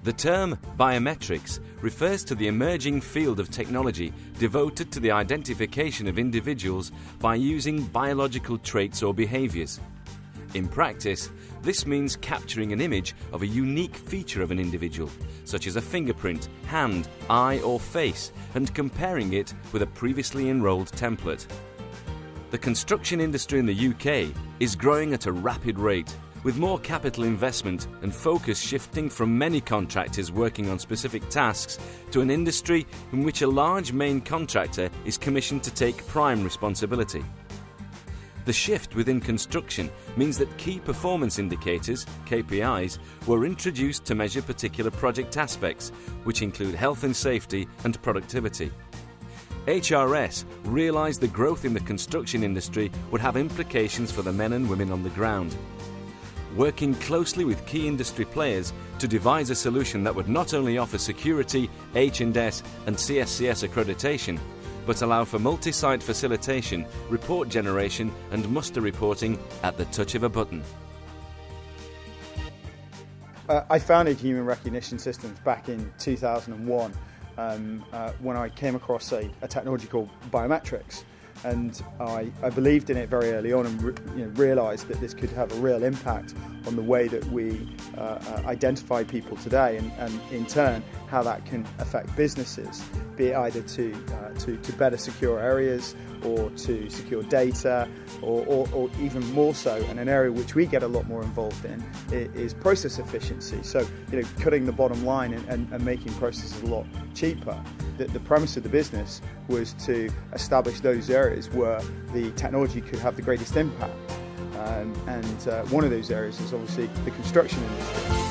The term biometrics refers to the emerging field of technology devoted to the identification of individuals by using biological traits or behaviours. In practice, this means capturing an image of a unique feature of an individual, such as a fingerprint, hand, eye or face, and comparing it with a previously enrolled template. The construction industry in the UK is growing at a rapid rate, with more capital investment and focus shifting from many contractors working on specific tasks to an industry in which a large main contractor is commissioned to take prime responsibility. The shift within construction means that key performance indicators, KPIs, were introduced to measure particular project aspects, which include health and safety and productivity. HRS realised the growth in the construction industry would have implications for the men and women on the ground. Working closely with key industry players to devise a solution that would not only offer security, H&S and CSCS accreditation, but allow for multi-site facilitation, report generation and muster reporting at the touch of a button. I founded Human Recognition Systems back in 2001 when I came across a technology called biometrics. And I believed in it very early on and realised that this could have a real impact on the way that we identify people today, and in turn how that can affect businesses, be it either to better secure areas or to secure data, or even more so, and an area which we get a lot more involved in is process efficiency. So cutting the bottom line and making processes a lot cheaper. The premise of the business was to establish those areas where the technology could have the greatest impact, and one of those areas is obviously the construction industry.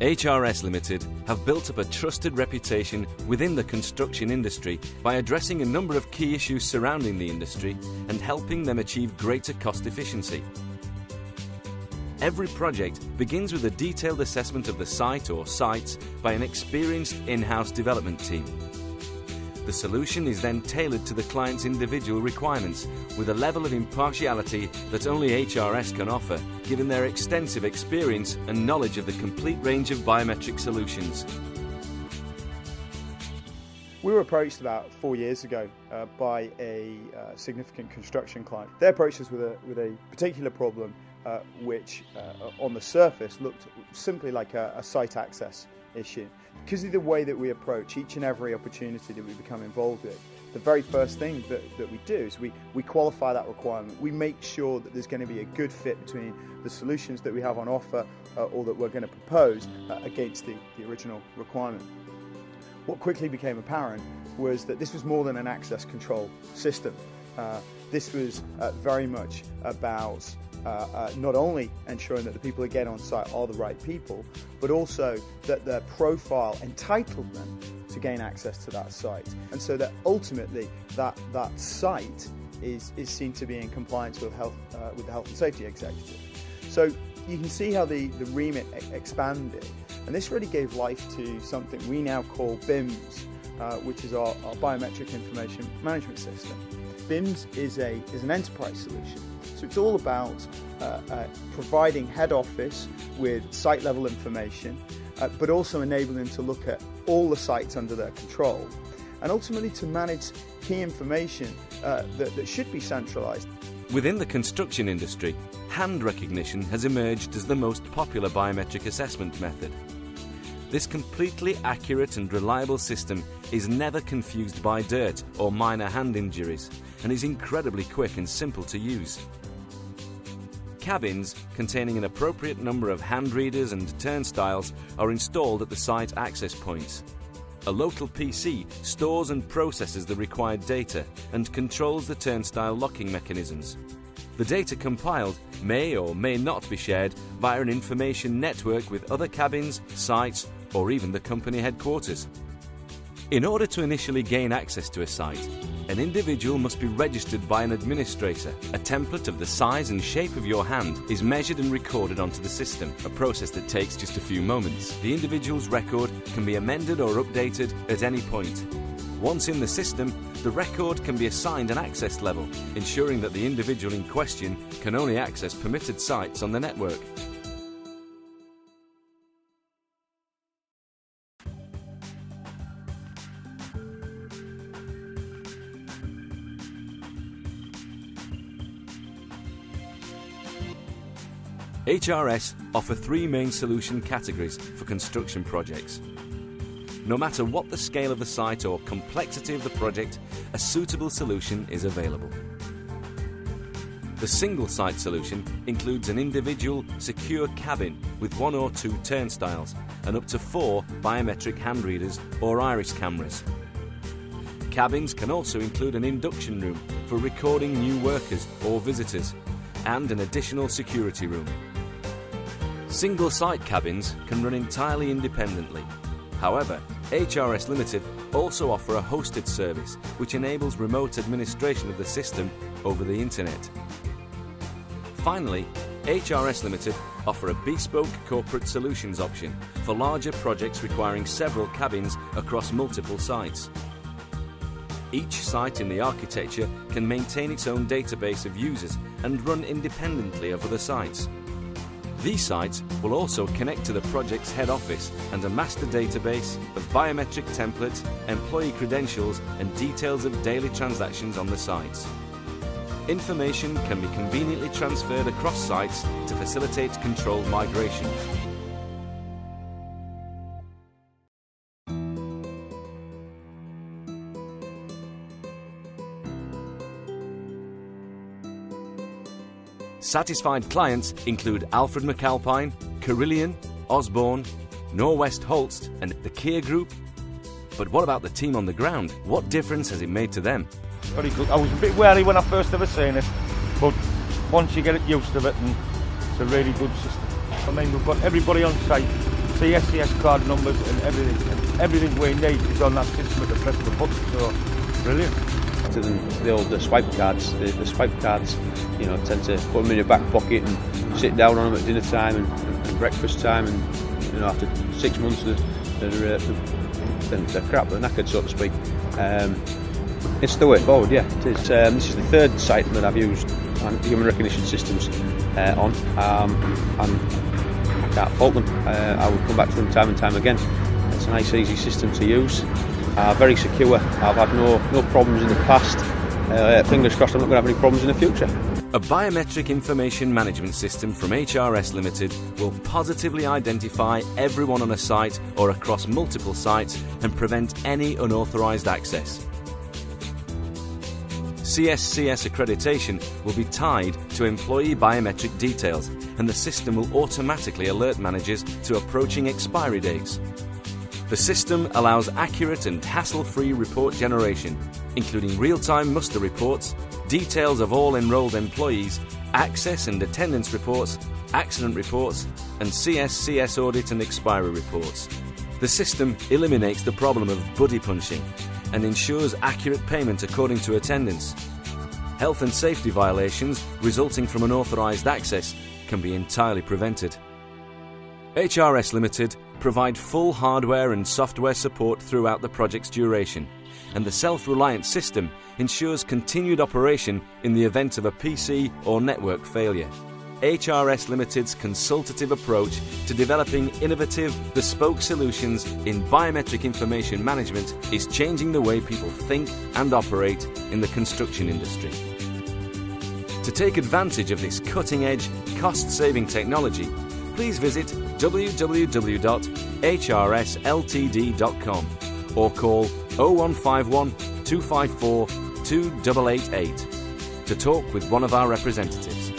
HRS Limited have built up a trusted reputation within the construction industry by addressing a number of key issues surrounding the industry and helping them achieve greater cost efficiency. Every project begins with a detailed assessment of the site or sites by an experienced in-house development team. The solution is then tailored to the client's individual requirements with a level of impartiality that only HRS can offer, given their extensive experience and knowledge of the complete range of biometric solutions. We were approached about 4 years ago by a significant construction client. They approached us with a particular problem which on the surface looked simply like a site access issue. Because of the way that we approach each and every opportunity that we become involved with, the very first thing that we do is we qualify that requirement. We make sure that there's going to be a good fit between the solutions that we have on offer or that we're going to propose against the original requirement. What quickly became apparent was that this was more than an access control system. This was very much about not only ensuring that the people that get on site are the right people, but also that their profile entitled them to gain access to that site, and so that ultimately that site is seen to be in compliance with the health and safety executive. So you can see how the remit expanded, and this really gave life to something we now call BIMS, which is our biometric information management system. BIMS is an enterprise solution. So it's all about providing head office with site level information, but also enabling them to look at all the sites under their control, and ultimately to manage key information that should be centralised. Within the construction industry, hand recognition has emerged as the most popular biometric assessment method. This completely accurate and reliable system is never confused by dirt or minor hand injuries, and is incredibly quick and simple to use. Cabins containing an appropriate number of hand readers and turnstiles are installed at the site access points. A local PC stores and processes the required data and controls the turnstile locking mechanisms. The data compiled may or may not be shared via an information network with other cabins, sites, or even the company headquarters. In order to initially gain access to a site, an individual must be registered by an administrator. A template of the size and shape of your hand is measured and recorded onto the system, a process that takes just a few moments. The individual's record can be amended or updated at any point. Once in the system, the record can be assigned an access level, ensuring that the individual in question can only access permitted sites on the network. HRS offer three main solution categories for construction projects. No matter what the scale of the site or complexity of the project, a suitable solution is available. The single site solution includes an individual secure cabin with 1 or 2 turnstiles and up to 4 biometric hand readers or iris cameras. Cabins can also include an induction room for recording new workers or visitors and an additional security room. Single site cabins can run entirely independently. However, HRS Limited also offer a hosted service which enables remote administration of the system over the internet. Finally, HRS Limited offer a bespoke corporate solutions option for larger projects requiring several cabins across multiple sites. Each site in the architecture can maintain its own database of users and run independently of other sites. These sites will also connect to the project's head office and a master database of biometric templates, employee credentials and details of daily transactions on the sites. Information can be conveniently transferred across sites to facilitate controlled migration. Satisfied clients include Alfred McAlpine, Carillion, Osborne, Norwest Holst and the Kia Group. But what about the team on the ground? What difference has it made to them? Very good. I was a bit wary when I first ever seen it, but once you get used to it, and it's a really good system. I mean, we've got everybody on site, CSCS card numbers and everything we need is on that system at the press of the button, so brilliant. To the old swipe cards, the swipe cards, you know, tend to put them in your back pocket and sit down on them at dinner time and breakfast time, and you know, after 6 months they're crap, they're knackered, so to speak. It's the way forward, yeah. It is. This is the third site that I've used human recognition systems on, and I can't fault them. I will come back to them time and time again. It's a nice, easy system to use. Very secure. I've had no problems in the past. Fingers crossed I'm not going to have any problems in the future. A biometric information management system from HRS Limited will positively identify everyone on a site or across multiple sites and prevent any unauthorised access. CSCS accreditation will be tied to employee biometric details, and the system will automatically alert managers to approaching expiry dates. The system allows accurate and hassle-free report generation, including real-time muster reports, details of all enrolled employees, access and attendance reports, accident reports, and CSCS audit and expiry reports. The system eliminates the problem of buddy punching and ensures accurate payment according to attendance. Health and safety violations resulting from unauthorised access can be entirely prevented. HRS Limited provide full hardware and software support throughout the project's duration, and the self-reliant system ensures continued operation in the event of a PC or network failure. HRS Limited's consultative approach to developing innovative, bespoke solutions in biometric information management is changing the way people think and operate in the construction industry. To take advantage of this cutting-edge, cost-saving technology, please visit www.hrsLtd.com or call 0151 254 2888 to talk with one of our representatives.